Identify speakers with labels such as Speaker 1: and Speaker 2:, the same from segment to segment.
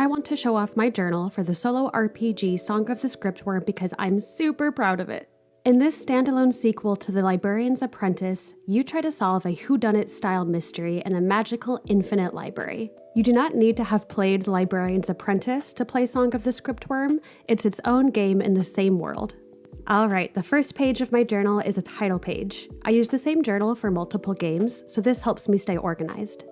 Speaker 1: I want to show off my journal for the solo RPG Song of the Scryptwyrm because I'm super proud of it. In this standalone sequel to The Librarian's Apprentice, you try to solve a whodunit-style mystery in a magical infinite library. You do not need to have played The Librarian's Apprentice to play Song of the Scryptwyrm. It's its own game in the same world. Alright, the first page of my journal is a title page. I use the same journal for multiple games, so this helps me stay organized.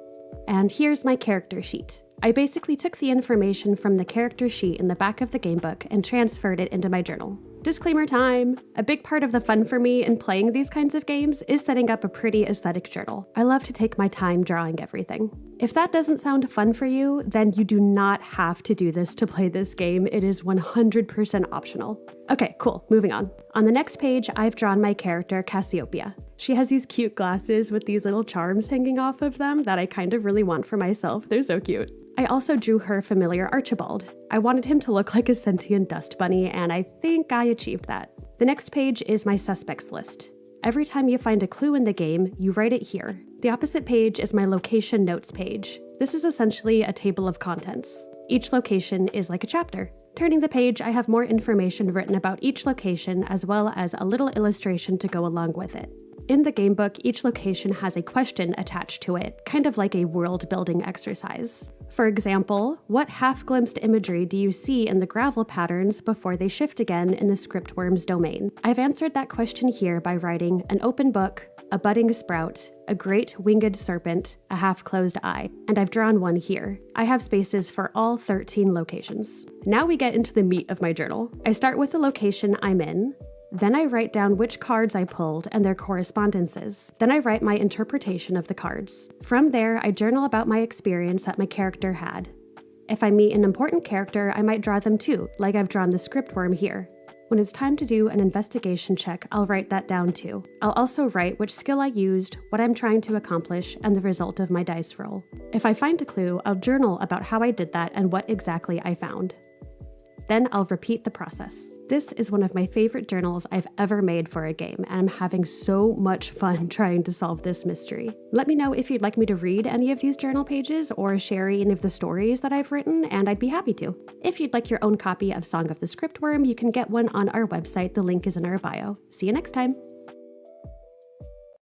Speaker 1: And here's my character sheet. I basically took the information from the character sheet in the back of the gamebook and transferred it into my journal. Disclaimer time! A big part of the fun for me in playing these kinds of games is setting up a pretty aesthetic journal. I love to take my time drawing everything. If that doesn't sound fun for you, then you do not have to do this to play this game. It is 100% optional. Okay, cool, moving on. On the next page, I've drawn my character Cassiopeia. She has these cute glasses with these little charms hanging off of them that I kind of really want for myself. They're so cute. I also drew her familiar Archibald. I wanted him to look like a sentient dust bunny, and I think I achieved that. The next page is my suspects list. Every time you find a clue in the game, you write it here. The opposite page is my location notes page. This is essentially a table of contents. Each location is like a chapter. Turning the page, I have more information written about each location as well as a little illustration to go along with it. In the gamebook, each location has a question attached to it, kind of like a world-building exercise. For example, what half-glimpsed imagery do you see in the gravel patterns before they shift again in the Scryptwyrm's domain? I've answered that question here by writing an open book, a budding sprout, a great winged serpent, a half-closed eye, and I've drawn one here. I have spaces for all 13 locations. Now we get into the meat of my journal. I start with the location I'm in. Then I write down which cards I pulled and their correspondences. Then I write my interpretation of the cards. From there, I journal about my experience that my character had. If I meet an important character, I might draw them too, like I've drawn the Scryptwyrm here. When it's time to do an investigation check, I'll write that down too. I'll also write which skill I used, what I'm trying to accomplish, and the result of my dice roll. If I find a clue, I'll journal about how I did that and what exactly I found. Then I'll repeat the process. This is one of my favorite journals I've ever made for a game, and I'm having so much fun trying to solve this mystery. Let me know if you'd like me to read any of these journal pages or share any of the stories that I've written, and I'd be happy to. If you'd like your own copy of Song of the Scryptwyrm, you can get one on our website. The link is in our bio. See you next time!